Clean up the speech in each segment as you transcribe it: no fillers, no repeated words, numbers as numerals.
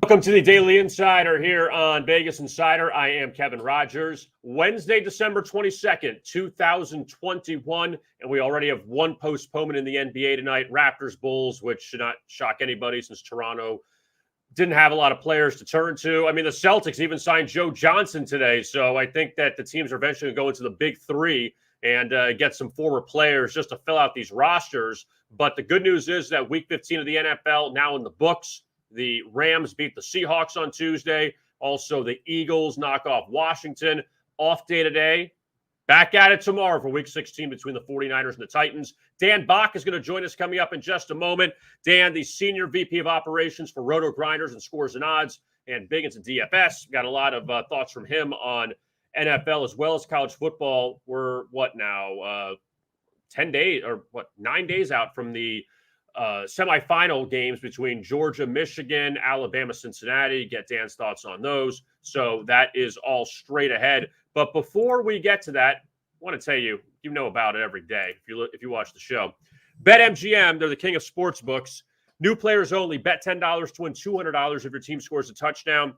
Welcome to the Daily Insider here on Vegas Insider. I am Kevin Rogers. Wednesday, December 22nd, 2021, and we already have one postponement in the NBA tonight, Raptors-Bulls, which should not shock anybody since Toronto didn't have a lot of players to turn to. I mean, the Celtics even signed Joe Johnson today, so I think that the teams are eventually going to go into the big three and get some former players just to fill out these rosters. But the good news is that Week 15 of the NFL now in the books. The Rams beat the Seahawks on Tuesday. Also, the Eagles knock off Washington. Off day today. Back at it tomorrow for Week 16 between the 49ers and the Titans. Dan Back is going to join us coming up in just a moment. Dan, the Senior VP of Operations for RotoGrinders and Scores and Odds, and big into DFS. Got a lot of thoughts from him on NFL as well as college football. We're, 10 days or 9 days out from the semifinal games between Georgia, Michigan, Alabama, Cincinnati. Get Dan's thoughts on those. So that is all straight ahead. But before we get to that, I want to tell you, you know about it every day if you watch the show. BetMGM, they're the king of sports books. New players only. Bet $10 to win $200 if your team scores a touchdown.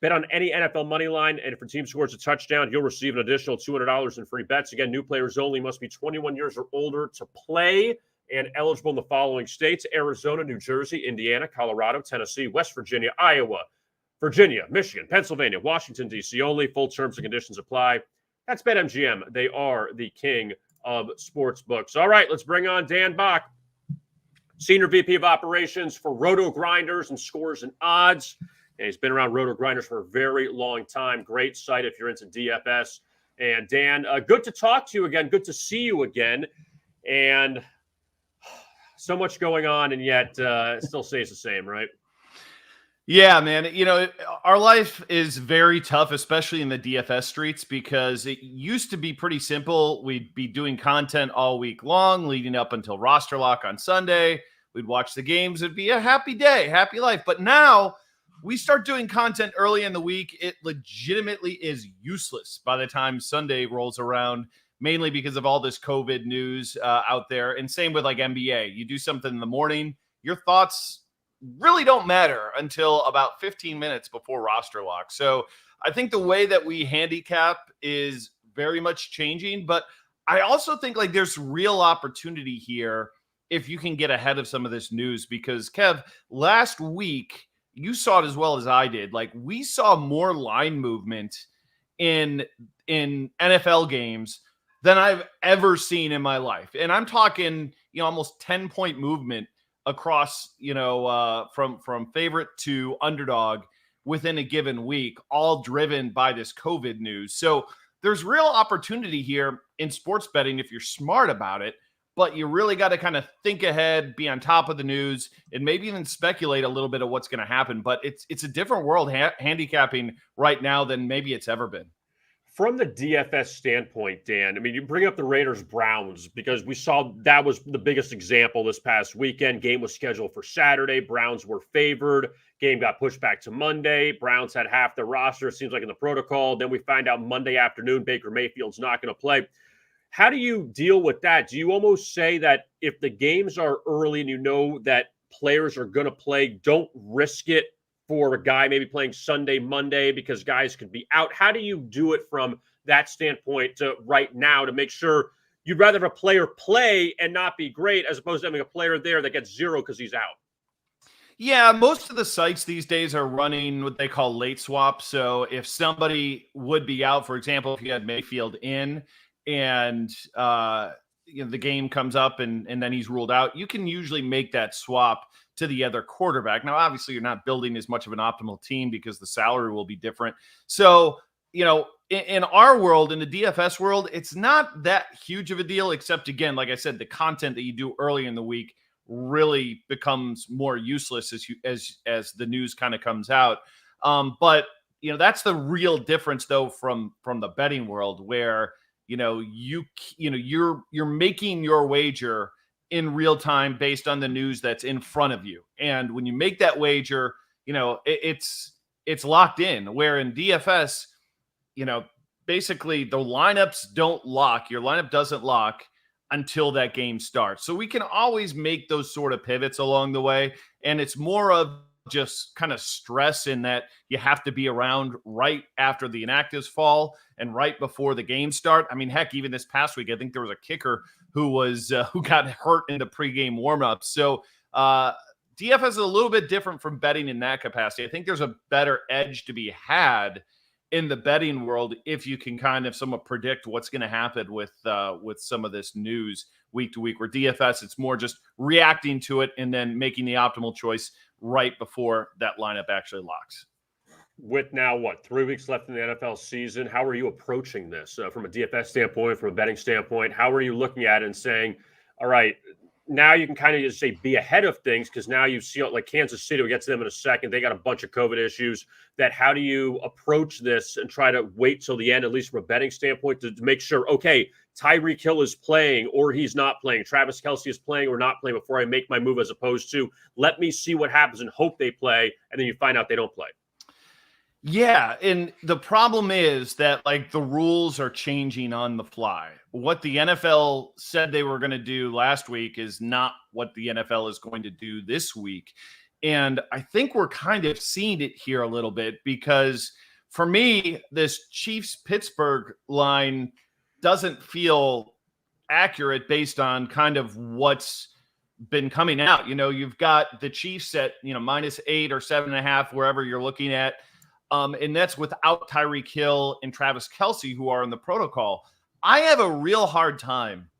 Bet on any NFL money line, and if your team scores a touchdown, you'll receive an additional $200 in free bets. Again, new players only, must be 21 years or older to play, and eligible in the following states: Arizona, New Jersey, Indiana, Colorado, Tennessee, West Virginia, Iowa, Virginia, Michigan, Pennsylvania, Washington, D.C. only. Full terms and conditions apply. That's BetMGM. They are the king of sports books. All right, let's bring on Dan Back, Senior VP of Operations for RotoGrinders and Scores and Odds. And he's been around RotoGrinders for a very long time. Great site if you're into DFS. And Dan, good to talk to you again. Good to see you again. And so much going on, and yet it still stays the same, right? Yeah, man. You know, our life is very tough, especially in the DFS streets, because it used to be pretty simple. We'd be doing content all week long, leading up until roster lock on Sunday. We'd watch the games. It'd be a happy day, happy life. But now we start doing content early in the week. It legitimately is useless by the time Sunday rolls around, mainly because of all this COVID news out there. And same with like NBA. You do something in the morning, your thoughts really don't matter until about 15 minutes before roster lock. So I think the way that we handicap is very much changing, but I also think like there's real opportunity here if you can get ahead of some of this news, because Kev, last week, you saw it as well as I did. Like, we saw more line movement in NFL games than I've ever seen in my life. And I'm talking, almost 10-point movement across, from favorite to underdog within a given week, all driven by this COVID news. So there's real opportunity here in sports betting if you're smart about it, but you really got to kind of think ahead, be on top of the news, and maybe even speculate a little bit of what's going to happen. But it's a different world handicapping right now than maybe it's ever been. From the DFS standpoint, Dan, I mean, you bring up the Raiders-Browns because we saw that was the biggest example this past weekend. Game was scheduled for Saturday. Browns were favored. Game got pushed back to Monday. Browns had half their roster, it seems like, in the protocol. Then we find out Monday afternoon Baker Mayfield's not going to play. How do you deal with that? Do you almost say that if the games are early and you know that players are going to play, don't risk it for a guy maybe playing Sunday, Monday, because guys could be out? How do you do it from that standpoint to right now to make sure you'd rather have a player play and not be great as opposed to having a player there that gets zero because he's out? Yeah, most of the sites these days are running what they call late swap. So if somebody would be out, for example, if you had Mayfield in and the game comes up and then he's ruled out, you can usually make that swap to the other quarterback. Now, obviously, you're not building as much of an optimal team because the salary will be different. So, in our world, in the DFS world, it's not that huge of a deal, except, again, like I said, the content that you do early in the week really becomes more useless as the news kind of comes out. But that's the real difference, though, from the betting world, where you're making your wager in real time based on the news that's in front of you. And when you make that wager, it's locked in. Where in DFS, basically the lineups don't lock. Your lineup doesn't lock until that game starts. So we can always make those sort of pivots along the way. And it's more of just kind of stress in that you have to be around right after the inactives fall and right before the game start. I mean, heck, even this past week, I think there was a kicker who got hurt in the pregame warmup. So DFS is a little bit different from betting in that capacity. I think there's a better edge to be had in the betting world if you can kind of somewhat predict what's going to happen with some of this news week to week. Where DFS, it's more just reacting to it and then making the optimal choice right before that lineup actually locks. With now, 3 weeks left in the NFL season, how are you approaching this from a DFS standpoint, from a betting standpoint? How are you looking at it and saying, all right, now you can kind of just say be ahead of things, because now you see like Kansas City, we'll get to them in a second. They got a bunch of COVID issues. That how do you approach this and try to wait till the end, at least from a betting standpoint, to make sure, okay, Tyreek Hill is playing or he's not playing, Travis Kelce is playing or not playing before I make my move, as opposed to let me see what happens and hope they play, and then you find out they don't play. Yeah, and the problem is that like the rules are changing on the fly. What the NFL said they were going to do last week is not what the NFL is going to do this week. And I think we're kind of seeing it here a little bit, because for me, this Chiefs-Pittsburgh line doesn't feel accurate based on kind of what's been coming out. You've got the Chiefs at, -8 or 7.5, wherever you're looking at. And that's without Tyreek Hill and Travis Kelce, who are in the protocol. I have a real hard time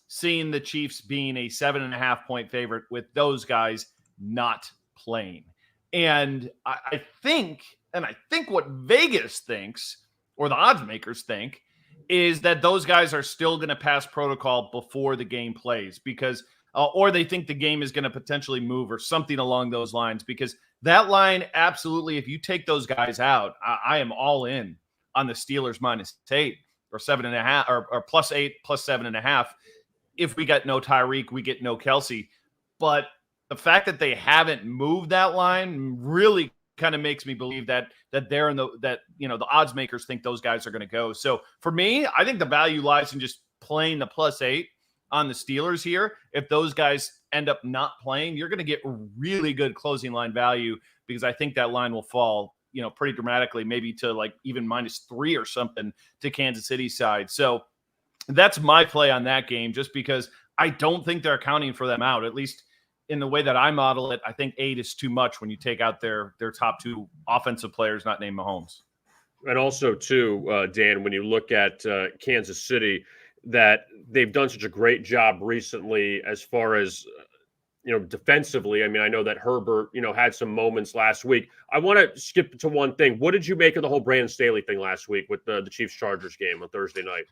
seeing the Chiefs being a 7.5 point favorite with those guys not playing. And I think what Vegas thinks, or the odds makers think, is that those guys are still going to pass protocol before the game plays, because or they think the game is going to potentially move or something along those lines, because that line, absolutely, if you take those guys out, I am all in on the Steelers -8 or 7.5 or +8, +7.5. If we get no Tyreek, we get no Kelce. But the fact that they haven't moved that line really kind of makes me believe that they're in the odds makers think those guys are going to go. So for me, I think the value lies in just playing the +8 on the Steelers here. If those guys end up not playing, you're going to get really good closing line value, because I think that line will fall, pretty dramatically, maybe to like even -3 or something to Kansas City's side. So that's my play on that game, just because I don't think they're accounting for them out, at least in the way that I model it. I think 8 is too much when you take out their top two offensive players, not named Mahomes. And also, too, Dan, when you look at Kansas City, that they've done such a great job recently as far as, defensively. I mean, I know that Herbert, had some moments last week. I want to skip to one thing. What did you make of the whole Brandon Staley thing last week with the Chiefs-Chargers game on Thursday night?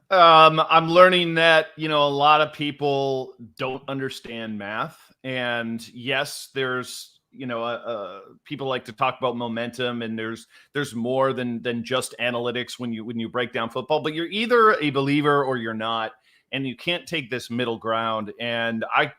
I'm learning that, a lot of people don't understand math. And yes, there's, people like to talk about momentum, and there's more than just analytics when you break down football, but you're either a believer or you're not, and you can't take this middle ground. And I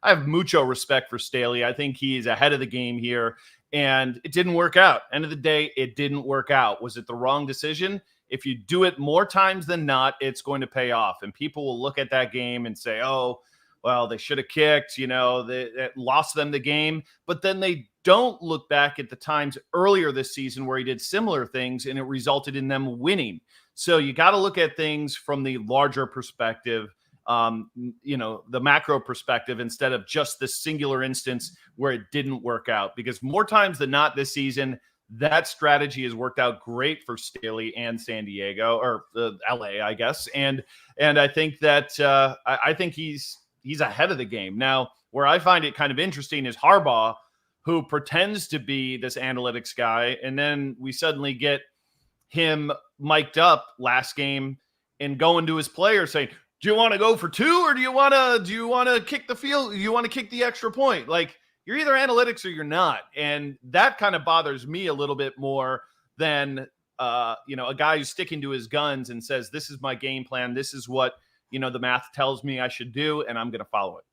have mucho respect for Staley. I think he's ahead of the game here, and it didn't work out. End of the day, it didn't work out. Was it the wrong decision? If you do it more times than not, it's going to pay off. And people will look at that game and say, oh, well, they should have kicked, it lost them the game. But then they don't look back at the times earlier this season where he did similar things and it resulted in them winning. So you got to look at things from the larger perspective, the macro perspective, instead of just this singular instance where it didn't work out. Because more times than not this season, that strategy has worked out great for Staley and San Diego, or LA, I guess. And I think that I think he's ahead of the game. Now, where I find it kind of interesting is Harbaugh, who pretends to be this analytics guy, and then we suddenly get him mic'd up last game and going to his players saying, "Do you want to go for 2, or do you want to kick the field? Do you want to kick the extra point?" Like, you're either analytics or you're not, and that kind of bothers me a little bit more than a guy who's sticking to his guns and says, "This is my game plan. This is what the math tells me I should do, and I'm going to follow it."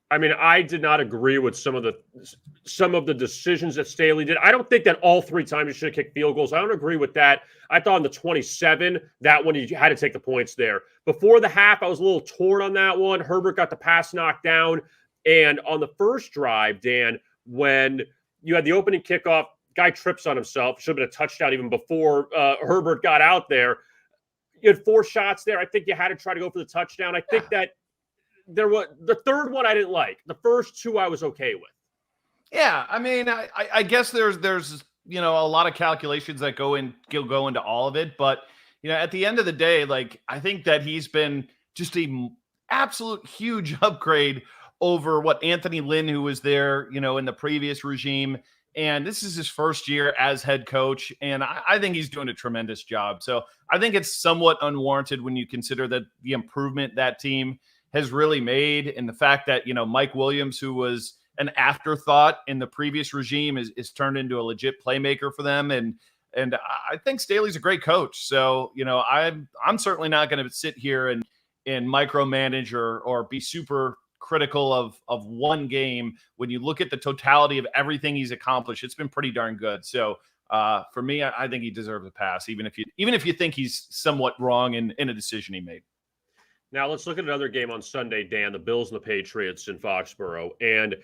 I memean, I did not agree with some of the decisions that Staley did. I don't think that all 3 times you should have kicked field goals. I don't agree with that. I thought on the 27, that one you had to take the points there. Before the half, I was a little torn on that one. Herbert got the pass knocked down. And on the first drive, Dan, when you had the opening kickoff. Guy trips on himself. Should have been a touchdown even before Herbert got out there. You had 4 shots there. I think you had to try to go for the touchdown. I think that there was the third one I didn't like. The first 2 I was okay with. Yeah, I mean, I guess there's a lot of calculations that go into all of it, but at the end of the day, like I think that he's been just an absolute huge upgrade over what Anthony Lynn, who was there, in the previous regime. And this is his first year as head coach. And I think he's doing a tremendous job. So I think it's somewhat unwarranted when you consider that the improvement that team has really made. And the fact that, Mike Williams, who was an afterthought in the previous regime, is turned into a legit playmaker for them. And I think Staley's a great coach. So, I'm certainly not going to sit here and micromanage or be super critical of one game. When you look at the totality of everything he's accomplished, it's been pretty darn good. So for me, I think he deserves a pass, even if you think he's somewhat wrong in a decision he made. Now let's look at another game on Sunday, Dan, the Bills and the Patriots in Foxborough. And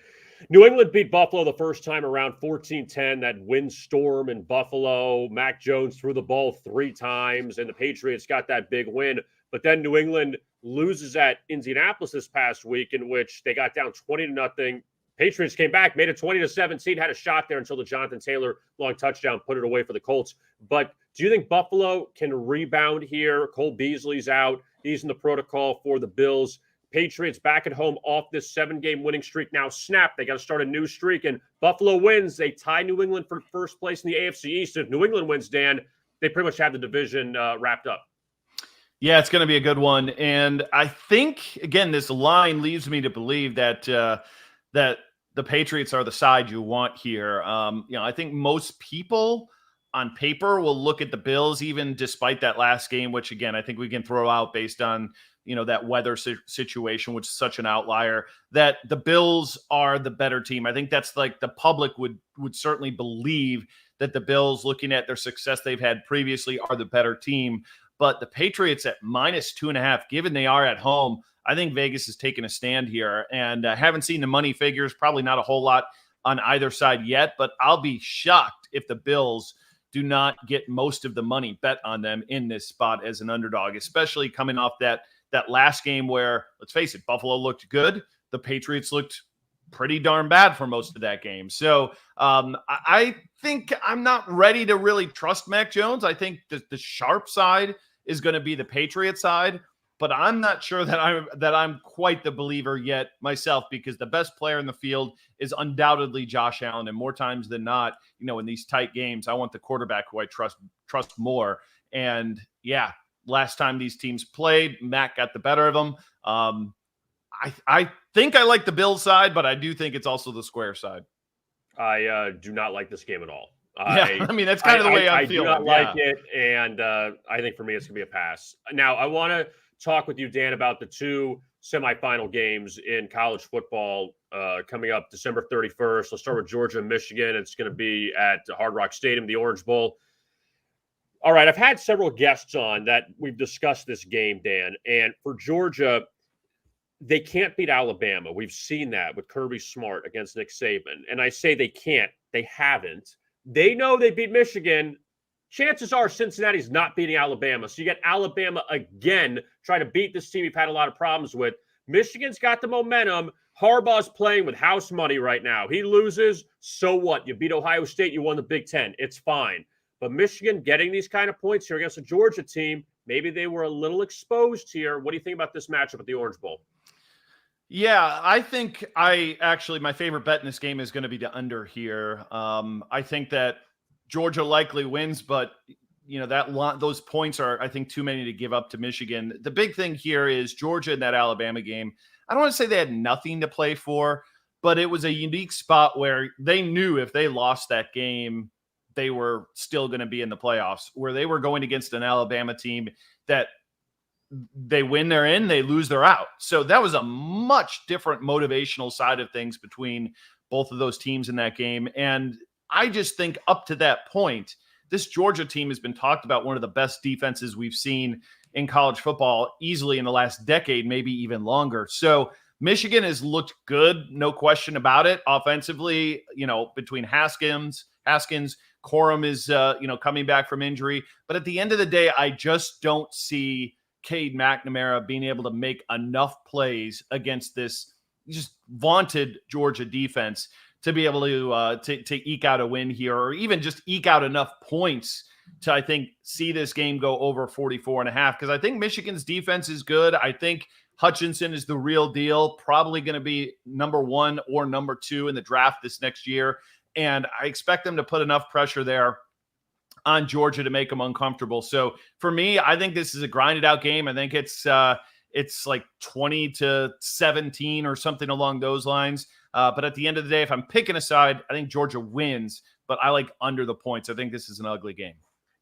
New England beat Buffalo the first time around 14-10, that windstorm in Buffalo. Mac Jones threw the ball 3 times, and the Patriots got that big win. But then New England loses at Indianapolis this past week, in which they got down 20-0. Patriots came back, made it 20-17, had a shot there until the Jonathan Taylor long touchdown put it away for the Colts. But do you think Buffalo can rebound here? Cole Beasley's out. He's in the protocol for the Bills. Patriots back at home off this 7-game winning streak now snapped. They got to start a new streak, and Buffalo wins. They tie New England for first place in the AFC East. If New England wins, Dan, they pretty much have the division wrapped up. Yeah, it's going to be a good one. And I think, again, this line leads me to believe that that the Patriots are the side you want here. I think most people on paper will look at the Bills, even despite that last game, which, again, I think we can throw out based on, that weather situation, which is such an outlier, that the Bills are the better team. I think that's like the public would certainly believe that the Bills, looking at their success they've had previously, are the better team. But the Patriots at -2.5, given they are at home, I think Vegas has taken a stand here. And I haven't seen the money figures, probably not a whole lot on either side yet, but I'll be shocked if the Bills do not get most of the money bet on them in this spot as an underdog, especially coming off that last game where, let's face it, Buffalo looked good. The Patriots looked pretty darn bad for most of that game. So I think I'm not ready to really trust Mac Jones. I think the sharp side is going to be the Patriot side, but I'm not sure that I'm quite the believer yet myself, because the best player in the field is undoubtedly Josh Allen, and more times than not, in these tight games, I want the quarterback who I trust more. And yeah, last time these teams played, Mac got the better of them. I think I like the Bills side, but I do think it's also the square side. I do not like this game at all. Yeah, I mean, that's kind of the way I'm feeling. I do not like it, and I think for me it's going to be a pass. Now, I want to talk with you, Dan, about the 2 semifinal games in college football coming up December 31st. Let's start with Georgia and Michigan. It's going to be at Hard Rock Stadium, the Orange Bowl. All right, I've had several guests on that we've discussed this game, Dan, and for Georgia, they can't beat Alabama. We've seen that with Kirby Smart against Nick Saban. And I say they can't. They haven't. They know they beat Michigan. Chances are Cincinnati's not beating Alabama. So you get Alabama again trying to beat this team you've had a lot of problems with. Michigan's got the momentum. Harbaugh's playing with house money right now. He loses, so what? You beat Ohio State, you won the Big Ten. It's fine. But Michigan getting these kind of points here against a Georgia team, maybe they were a little exposed here. What do you think about this matchup at the Orange Bowl? Yeah, I think my favorite bet in this game is going to be the under here. I think that Georgia likely wins, but those points are, I think, too many to give up to Michigan. The big thing here is Georgia in that Alabama game. I don't want to say they had nothing to play for, but it was a unique spot where they knew if they lost that game, they were still going to be in the playoffs, where they were going against an Alabama team that they win, they're in, they lose, they're out. So that was a much different motivational side of things between both of those teams in that game. And I just think up to that point, this Georgia team has been talked about one of the best defenses we've seen in college football easily in the last decade, maybe even longer. So Michigan has looked good, no question about it. Offensively, between Haskins, Corum is, coming back from injury. But at the end of the day, I just don't see Cade McNamara being able to make enough plays against this just vaunted Georgia defense to be able to eke out a win here, or even just eke out enough points to, I think, see this game go over 44.5. Because I think Michigan's defense is good. I think Hutchinson is the real deal, probably going to be number 1 or number 2 in the draft this next year. And I expect them to put enough pressure there on Georgia to make them uncomfortable. So for me, I think this is a grinded out game. I think it's like 20-17 or something along those lines. But at the end of the day, if I'm picking a side, I think Georgia wins, but I like under the points. I think this is an ugly game.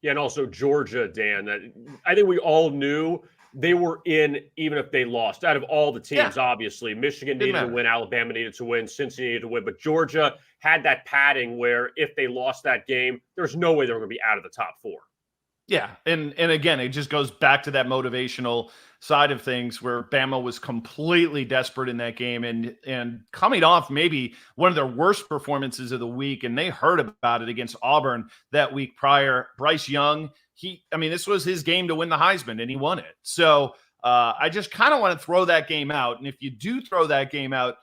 Yeah, and also Georgia, Dan, that I think we all knew they were in even if they lost. Out of all the teams, obviously, Michigan needed to win, Alabama needed to win, Cincinnati needed to win, but Georgia had that padding where if they lost that game, there's no way they were going to be out of the top 4. Yeah, and again, it just goes back to that motivational side of things where Bama was completely desperate in that game and coming off maybe one of their worst performances of the week, and they heard about it against Auburn that week prior. Bryce Young, this was his game to win the Heisman, and he won it. So I just kind of want to throw that game out, and if you do throw that game out,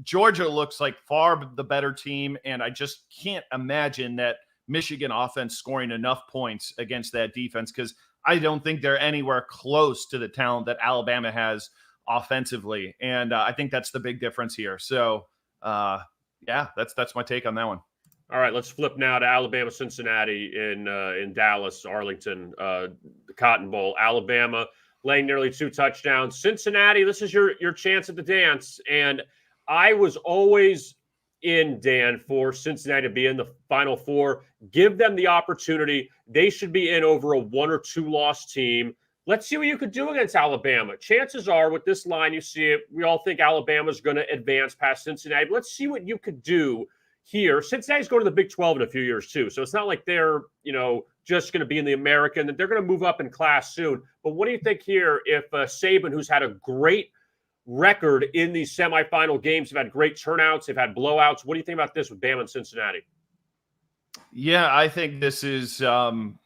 Georgia looks like far the better team, and I just can't imagine that Michigan offense scoring enough points against that defense, because I don't think they're anywhere close to the talent that Alabama has offensively. And I think that's the big difference here. So, that's my take on that one. All right, let's flip now to Alabama, Cincinnati in Dallas, Arlington, the Cotton Bowl. Alabama laying nearly 2 touchdowns. Cincinnati, this is your chance at the dance. And I was always in, Dan, for Cincinnati to be in the Final Four. Give them the opportunity. They should be in over a 1 or 2 loss team. Let's see what you could do against Alabama. Chances are, with this line, you see it, we all think Alabama's going to advance past Cincinnati. But let's see what you could do here. Cincinnati's going to the Big 12 in a few years, too. So it's not like they're, just going to be in the American. They're going to move up in class soon. But what do you think here if Saban, who's had a great record in these semifinal games, have had great turnouts, they've had blowouts. What do you think about this with Bama and Cincinnati? Yeah, I think this is, and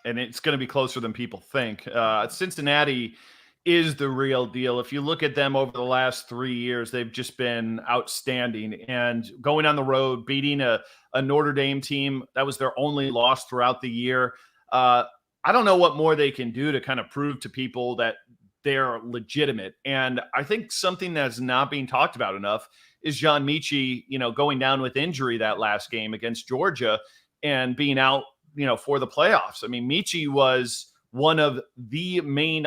it's going to be closer than people think. Cincinnati is the real deal. If you look at them over the last 3 years, they've just been outstanding. And going on the road, beating a Notre Dame team, that was their only loss throughout the year. I don't know what more they can do to kind of prove to people that they're legitimate. And I think something that's not being talked about enough is John Mechie, going down with injury that last game against Georgia and being out, for the playoffs. I mean, Mechie was one of the main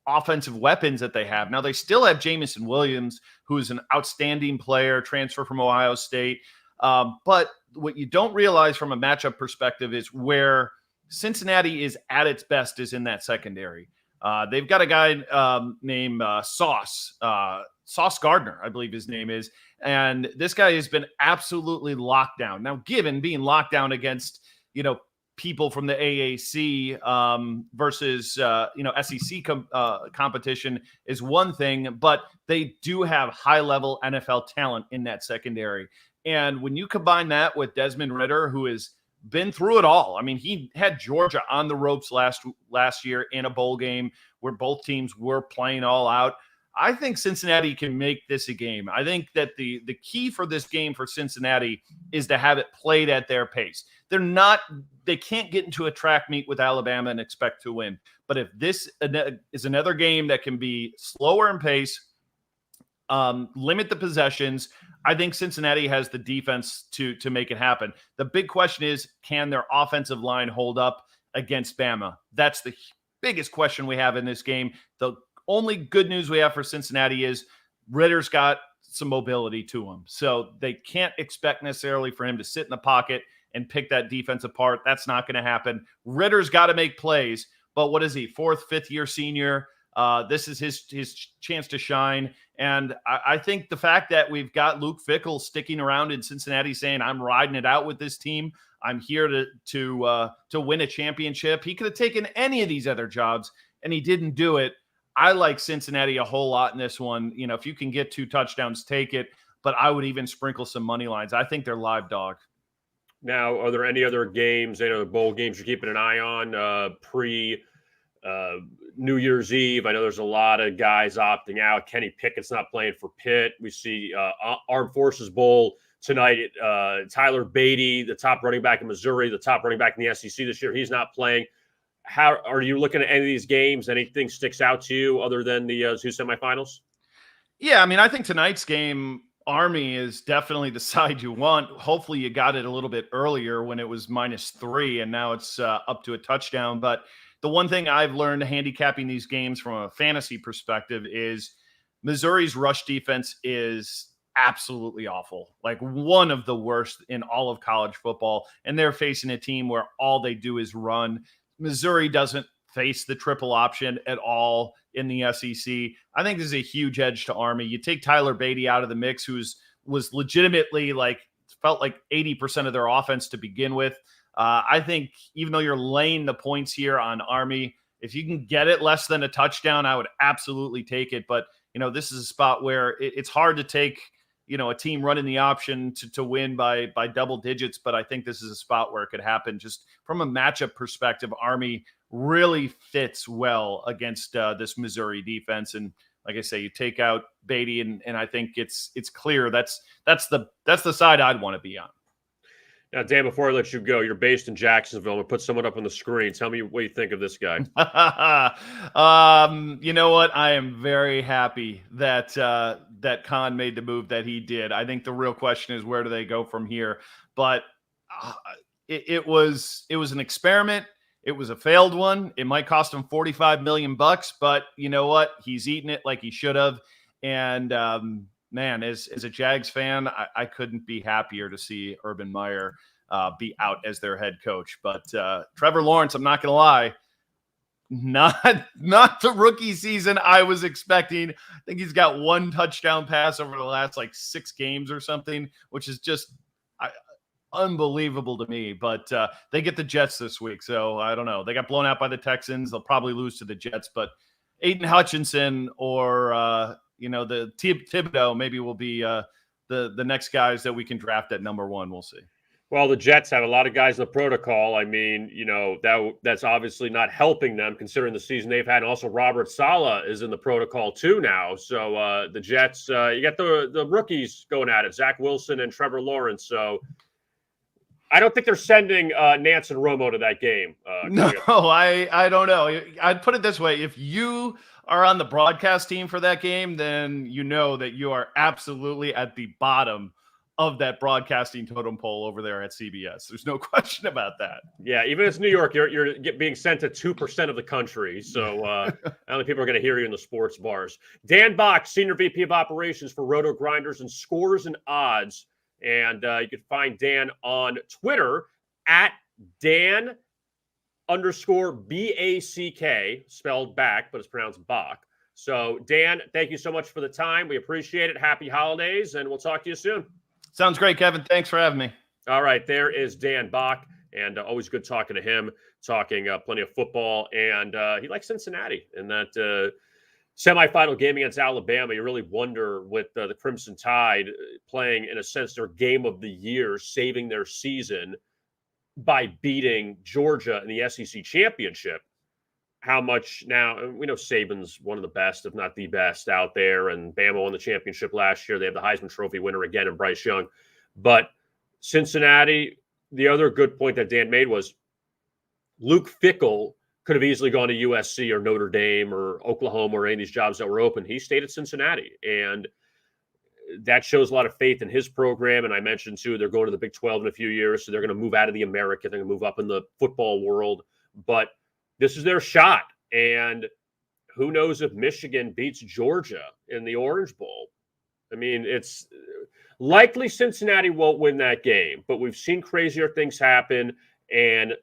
offensive weapons that they have. Now, they still have Jamison Williams, who is an outstanding player, transfer from Ohio State. But what you don't realize from a matchup perspective is where Cincinnati is at its best is in that secondary. They've got a guy named Sauce Gardner, I believe his name is. And this guy has been absolutely locked down. Now, given being locked down against, people from the AAC versus, SEC competition is one thing, but they do have high-level NFL talent in that secondary. And when you combine that with Desmond Ridder, who has been through it all. I mean, he had Georgia on the ropes last year in a bowl game where both teams were playing all out. I think Cincinnati can make this a game. I think that the key for this game for Cincinnati is to have it played at their pace. They can't get into a track meet with Alabama and expect to win. But if this is another game that can be slower in pace, limit the possessions, I think Cincinnati has the defense to make it happen. The big question is, can their offensive line hold up against Bama? That's the biggest question we have in this game. The only good news we have for Cincinnati is Ritter's got some mobility to him. So they can't expect necessarily for him to sit in the pocket and pick that defense apart. That's not going to happen. Ritter's got to make plays, but what is he, 4th, 5th-year senior? This is his chance to shine. And I think the fact that we've got Luke Fickell sticking around in Cincinnati saying, I'm riding it out with this team, I'm here to win a championship. He could have taken any of these other jobs, and he didn't do it. I like Cincinnati a whole lot in this one. You know, if you can get 2 touchdowns, take it. But I would even sprinkle some money lines. I think they're live dog. Now, are there any other games, bowl games you're keeping an eye on pre New Year's Eve? I know there's a lot of guys opting out. Kenny Pickett's not playing for Pitt. We see Armed Forces Bowl tonight. Tyler Beatty, the top running back in Missouri, the top running back in the SEC this year, he's not playing. How are you looking at any of these games? Anything sticks out to you other than the 2 semifinals? Yeah, I mean, I think tonight's game, Army is definitely the side you want. Hopefully you got it a little bit earlier when it was -3 and now it's up to a touchdown. But the one thing I've learned handicapping these games from a fantasy perspective is Missouri's rush defense is absolutely awful, like one of the worst in all of college football. And they're facing a team where all they do is run. Missouri doesn't face the triple option at all in the SEC. I think this is a huge edge to Army. You take Tyler Beatty out of the mix, was legitimately felt like 80% of their offense to begin with. I think even though you're laying the points here on Army, if you can get it less than a touchdown, I would absolutely take it. But, this is a spot where it's hard to take, a team running the option to win by double digits. But I think this is a spot where it could happen. Just from a matchup perspective, Army really fits well against this Missouri defense. And like I say, you take out Beatty and I think it's clear that's the side I'd want to be on. Now, Dan, before I let you go, you're based in Jacksonville. I'm going to put someone up on the screen. Tell me what you think of this guy. You know what? I am very happy that that Khan made the move that he did. I think the real question is, where do they go from here? But it was an experiment. It was a failed one. It might cost him $45 million, but you know what? He's eating it like he should have. And man, as a Jags fan, I couldn't be happier to see Urban Meyer be out as their head coach. But Trevor Lawrence, I'm not going to lie, not the rookie season I was expecting. I think he's got 1 touchdown pass over the last 6 games or something, which is just unbelievable to me. But they get the Jets this week, so I don't know. They got blown out by the Texans. They'll probably lose to the Jets, but Aiden Hutchinson or the Thibodeau maybe will be the next guys that we can draft at number 1. We'll see. Well, the Jets have a lot of guys in the protocol. I mean, that's obviously not helping them considering the season they've had. And also, Robert Saleh is in the protocol too now. So the Jets, you got the rookies going at it, Zach Wilson and Trevor Lawrence. So I don't think they're sending Nance and Romo to that game. No, I don't know. I'd put it this way. If you are on the broadcast team for that game, then you know that you are absolutely at the bottom of that broadcasting totem pole over there at CBS. There's no question about that. Yeah, even if it's New York, you're being sent to 2% of the country. So only people are going to hear you in the sports bars. Dan Back, Senior VP of Operations for RotoGrinders and Scores and Odds. And you can find Dan on Twitter at Dan_BACK, spelled back, but it's pronounced Bach. So, Dan, thank you so much for the time. We appreciate it. Happy holidays, and we'll talk to you soon. Sounds great, Kevin. Thanks for having me. All right, there is Dan Bach, and always good talking to him, talking plenty of football. And he likes Cincinnati in that semifinal game against Alabama. You really wonder with the Crimson Tide playing, in a sense, their game of the year, saving their season by beating Georgia in the SEC championship. How much now, we know Saban's one of the best, if not the best out there, and Bama won the championship last year. They have the Heisman Trophy winner again in Bryce Young. But Cincinnati, the other good point that Dan made was Luke Fickell could have easily gone to USC or Notre Dame or Oklahoma or any of these jobs that were open. He stayed at Cincinnati, and that shows a lot of faith in his program. And I mentioned, too, they're going to the Big 12 in a few years, so they're going to move out of the American. They're going to move up in the football world. But this is their shot, and who knows if Michigan beats Georgia in the Orange Bowl. I mean, it's likely Cincinnati won't win that game, but we've seen crazier things happen, and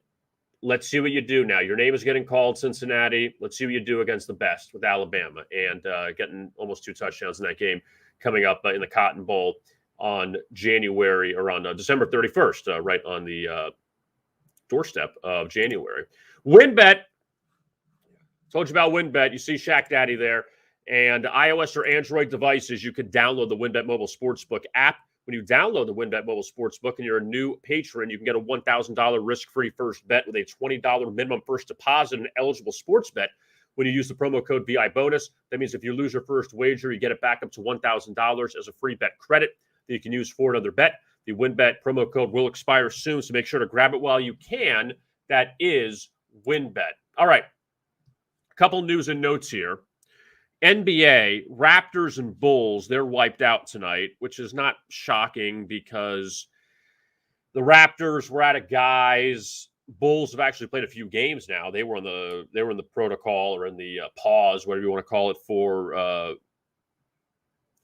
let's see what you do now. Your name is getting called, Cincinnati. Let's see what you do against the best with Alabama and getting almost 2 touchdowns in that game coming up in the Cotton Bowl on January or on December 31st, right on the doorstep of January. WynnBET Told you about WinBet. You see Shaq Daddy there. And iOS or Android devices, you could download the WinBet Mobile Sportsbook app. When you download the WinBet Mobile Sportsbook and you're a new patron, you can get a $1,000 risk-free first bet with a $20 minimum first deposit and eligible sports bet when you use the promo code VIBonus. That means if you lose your first wager, you get it back up to $1,000 as a free bet credit that you can use for another bet. The WinBet promo code will expire soon, so make sure to grab it while you can. That is WinBet. All right, a couple news and notes here. NBA, Raptors and Bulls, they're wiped out tonight, which is not shocking because the Raptors were out of guys. Bulls have actually played a few games now. They were in the protocol or in the pause, whatever you want to call it, for a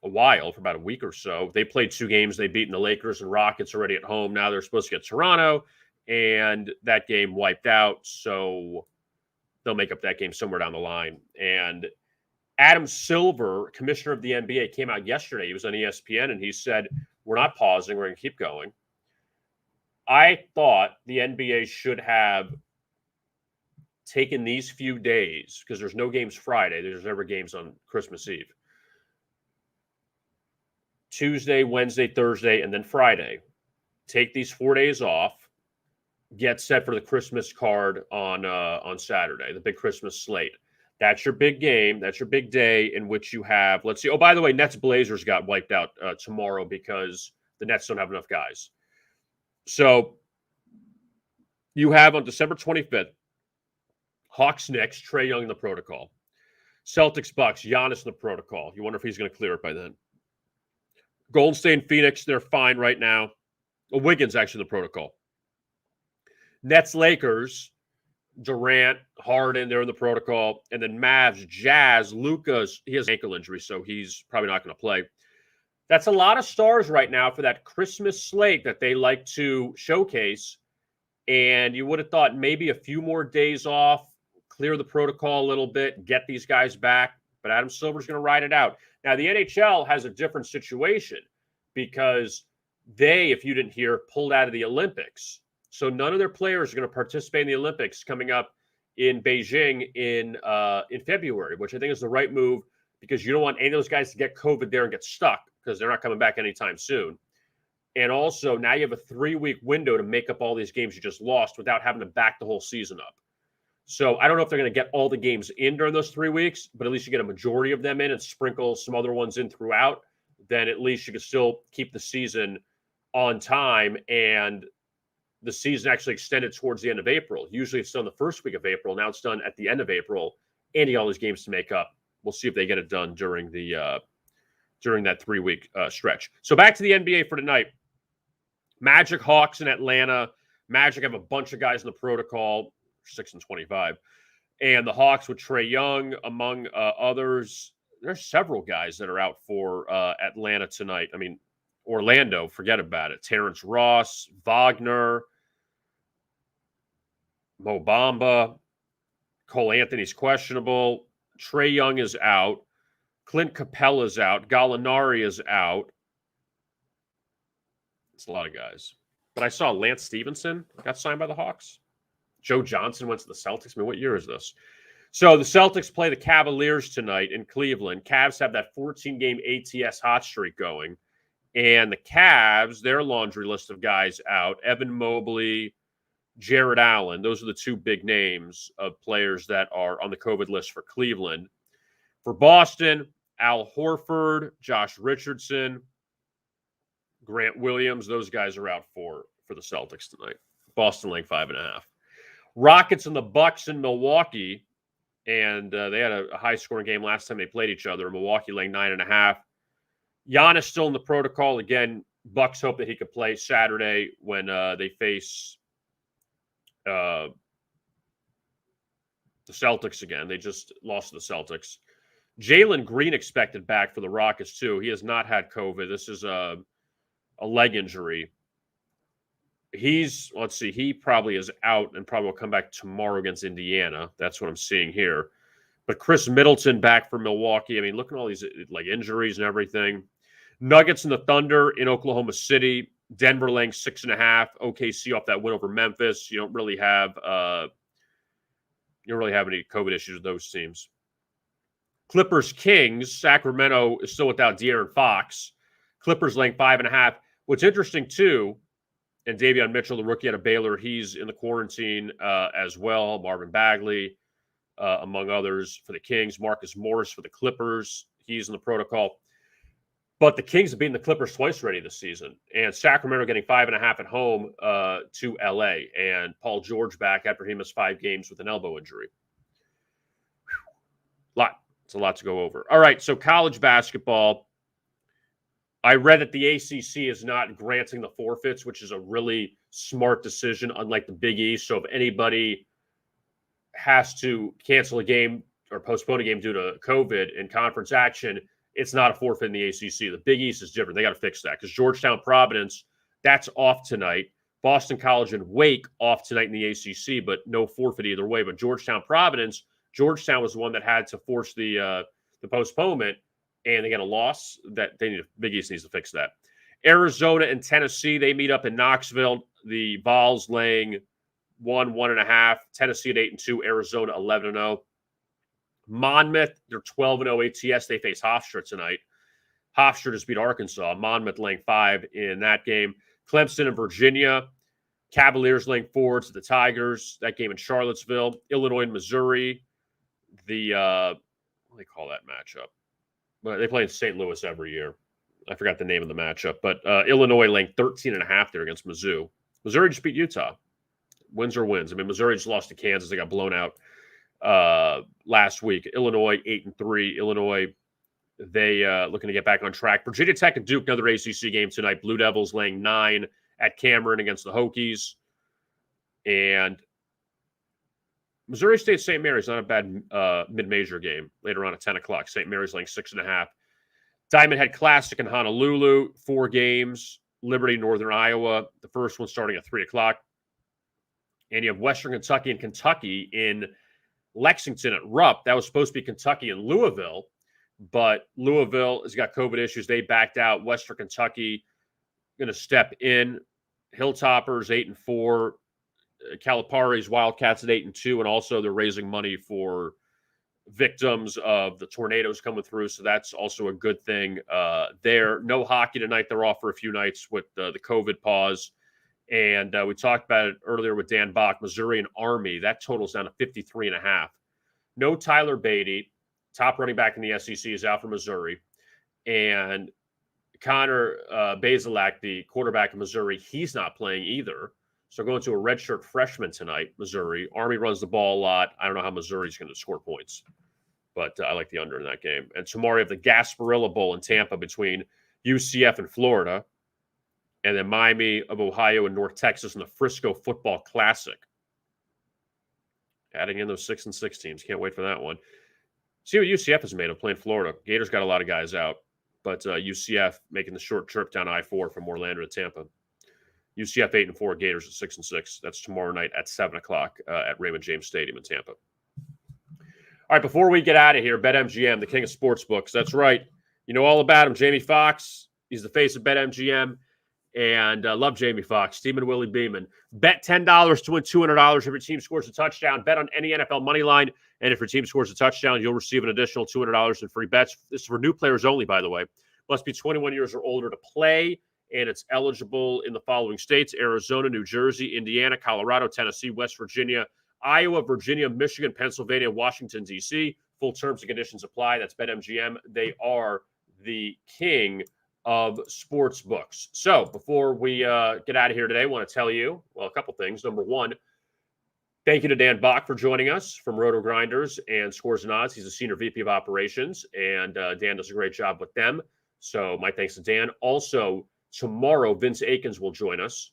while, for about a week or so. They played 2 games. They've beaten the Lakers and Rockets already at home. Now they're supposed to get Toronto, and that game wiped out. So they'll make up that game somewhere down the line. And Adam Silver, commissioner of the NBA, came out yesterday. He was on ESPN, and he said, we're not pausing. We're going to keep going. I thought the NBA should have taken these few days, because there's no games Friday. There's never games on Christmas Eve. Tuesday, Wednesday, Thursday, and then Friday. Take these 4 days off. Get set for the Christmas card on Saturday, the big Christmas slate. That's your big game. That's your big day in which you have, let's see. Oh, by the way, Nets Blazers got wiped out tomorrow because the Nets don't have enough guys. So you have on December 25th, Hawks Knicks, Trae Young in the protocol. Celtics Bucks, Giannis in the protocol. You wonder if he's going to clear it by then. Golden State Phoenix, they're fine right now. Wiggins actually in the protocol. Nets Lakers, Durant, Harden, they're in the protocol. And then Mavs, Jazz, Luka's, he has an ankle injury, so he's probably not going to play. That's a lot of stars right now for that Christmas slate that they like to showcase. And you would have thought maybe a few more days off, clear the protocol a little bit, get these guys back. But Adam Silver's going to ride it out. Now, the NHL has a different situation because they, if you didn't hear, pulled out of the Olympics. So none of their players are going to participate in the Olympics coming up in Beijing in February, which I think is the right move because you don't want any of those guys to get COVID there and get stuck because they're not coming back anytime soon. And also, now you have a 3-week window to make up all these games you just lost without having to back the whole season up. So I don't know if they're going to get all the games in during those 3 weeks, but at least you get a majority of them in and sprinkle some other ones in throughout. Then at least you can still keep the season on time and the season actually extended towards the end of April. Usually it's done the first week of April. Now it's done at the end of April. And you got all these games to make up. We'll see if they get it done during the during that 3-week stretch. So back to the NBA for tonight. Magic Hawks in Atlanta. Magic have a bunch of guys in the protocol, 6-25. And the Hawks with Trae Young, among others. There's several guys that are out for Atlanta tonight. I mean, Orlando, forget about it. Terrence Ross, Wagner, Mo Bamba, Cole Anthony's questionable. Trae Young is out. Clint Capella's out. Gallinari is out. It's a lot of guys. But I saw Lance Stevenson got signed by the Hawks. Joe Johnson went to the Celtics. I mean, what year is this? So the Celtics play the Cavaliers tonight in Cleveland. Cavs have that 14-game ATS hot streak going. And the Cavs, their laundry list of guys out, Evan Mobley, Jared Allen. Those are the 2 big names of players that are on the COVID list for Cleveland. For Boston, Al Horford, Josh Richardson, Grant Williams. Those guys are out for the Celtics tonight. Boston laying 5.5. Rockets and the Bucks in Milwaukee. And they had a high-scoring game last time they played each other. Milwaukee laying 9.5. Giannis still in the protocol. Again, Bucks hope that he could play Saturday when they face the Celtics again. They just lost to the Celtics. Jalen Green expected back for the Rockets, too. He has not had COVID. This is a leg injury. He probably is out and probably will come back tomorrow against Indiana. That's what I'm seeing here. But Chris Middleton back for Milwaukee. I mean, look at all these like injuries and everything. Nuggets and the Thunder in Oklahoma City. Denver laying 6.5. OKC off that win over Memphis. You don't really have You don't really have any COVID issues with those teams. Clippers Kings. Sacramento is still without De'Aaron Fox. Clippers laying 5.5. What's interesting too, and Davion Mitchell, the rookie out of Baylor, he's in the quarantine as well. Marvin Bagley, among others, for the Kings. Marcus Morris for the Clippers. He's in the protocol. But the Kings have beaten the Clippers twice already this season. And Sacramento getting 5.5 at home to L.A. And Paul George back after he missed 5 games with an elbow injury. It's a lot to go over. All right, so college basketball. I read that the ACC is not granting the forfeits, which is a really smart decision, unlike the Big East. So if anybody has to cancel a game or postpone a game due to COVID in conference action, it's not a forfeit in the ACC. The Big East is different. They got to fix that because Georgetown, Providence, that's off tonight. Boston College and Wake off tonight in the ACC, but no forfeit either way. But Georgetown, Providence, Georgetown was the one that had to force the postponement, and they got a loss that Big East needs to fix that. Arizona and Tennessee, they meet up in Knoxville. The Vols laying 1.5. Tennessee at 8-2. Arizona 11-0. Monmouth, they're 12-0 ATS. They face Hofstra tonight. Hofstra just beat Arkansas. Monmouth laying 5 in that game. Clemson and Virginia. Cavaliers laying 4 to the Tigers. That game in Charlottesville. Illinois and Missouri. What do they call that matchup? Well, they play in St. Louis every year. I forgot the name of the matchup. But Illinois laying 13.5 there against Mizzou. Missouri just beat Utah. Wins are wins. I mean, Missouri just lost to Kansas. They got blown out last week. Illinois 8-3. Illinois, they looking to get back on track. Virginia Tech and Duke, another ACC game tonight. Blue Devils laying 9 at Cameron against the Hokies. And Missouri State St. Mary's, not a bad mid-major game later on at 10 o'clock. St. Mary's laying 6.5. Diamond Head Classic in Honolulu, 4 games. Liberty, Northern Iowa. The first one starting at 3 o'clock. And you have Western Kentucky and Kentucky in Lexington at Rupp. That was supposed to be Kentucky and Louisville, but Louisville has got COVID issues. They backed out. Western Kentucky going to step in. Hilltoppers 8-4. Calipari's Wildcats at 8-2, and also they're raising money for victims of the tornadoes coming through. So that's also a good thing there. No hockey tonight. They're off for a few nights with the COVID pause. And we talked about it earlier with Dan Back, Missouri and Army. That totals down to 53.5. No Tyler Beatty, top running back in the SEC, is out for Missouri. And Connor Bazelak, the quarterback in Missouri, he's not playing either. So going to a redshirt freshman tonight, Missouri. Army runs the ball a lot. I don't know how Missouri's going to score points, but I like the under in that game. And tomorrow you have the Gasparilla Bowl in Tampa between UCF and Florida. And then Miami of Ohio and North Texas in the Frisco Football Classic. Adding in those 6-6 teams. Can't wait for that one. See what UCF is made of playing Florida. Gators got a lot of guys out. But UCF making the short trip down I-4 from Orlando to Tampa. UCF 8-4, Gators at 6-6. That's tomorrow night at 7 o'clock at Raymond James Stadium in Tampa. All right, before we get out of here, BetMGM, the king of sportsbooks. That's right. You know all about him. Jamie Foxx. He's the face of BetMGM. And love Jamie Foxx, Stephen Willie Beeman. Bet $10 to win $200 if your team scores a touchdown. Bet on any NFL money line. And if your team scores a touchdown, you'll receive an additional $200 in free bets. This is for new players only, by the way. Must be 21 years or older to play. And it's eligible in the following states: Arizona, New Jersey, Indiana, Colorado, Tennessee, West Virginia, Iowa, Virginia, Michigan, Pennsylvania, Washington, D.C. Full terms and conditions apply. That's BetMGM. They are the king of sports books. So before we get out of here today, I want to tell you, well, a couple things. Number one, thank you to Dan Back for joining us from RotoGrinders and Scores and Odds. He's a senior VP of operations, and Dan does a great job with them. So my thanks to Dan. Also, tomorrow, Vince Akins will join us,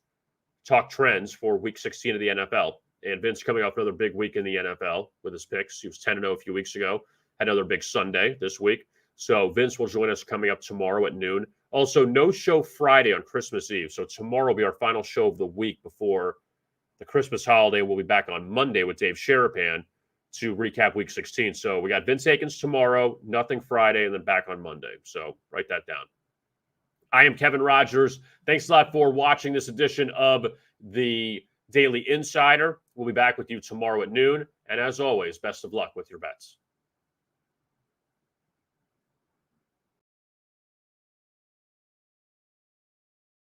talk trends for Week 16 of the NFL. And Vince coming off another big week in the NFL with his picks. He was 10-0 a few weeks ago. Had another big Sunday this week. So Vince will join us coming up tomorrow at noon. Also, no show Friday on Christmas Eve. So tomorrow will be our final show of the week before the Christmas holiday. We'll be back on Monday with Dave Sharapan to recap Week 16. So we got Vince Akins tomorrow, nothing Friday, and then back on Monday. So write that down. I am Kevin Rogers. Thanks a lot for watching this edition of the Daily Insider. We'll be back with you tomorrow at noon. And as always, best of luck with your bets.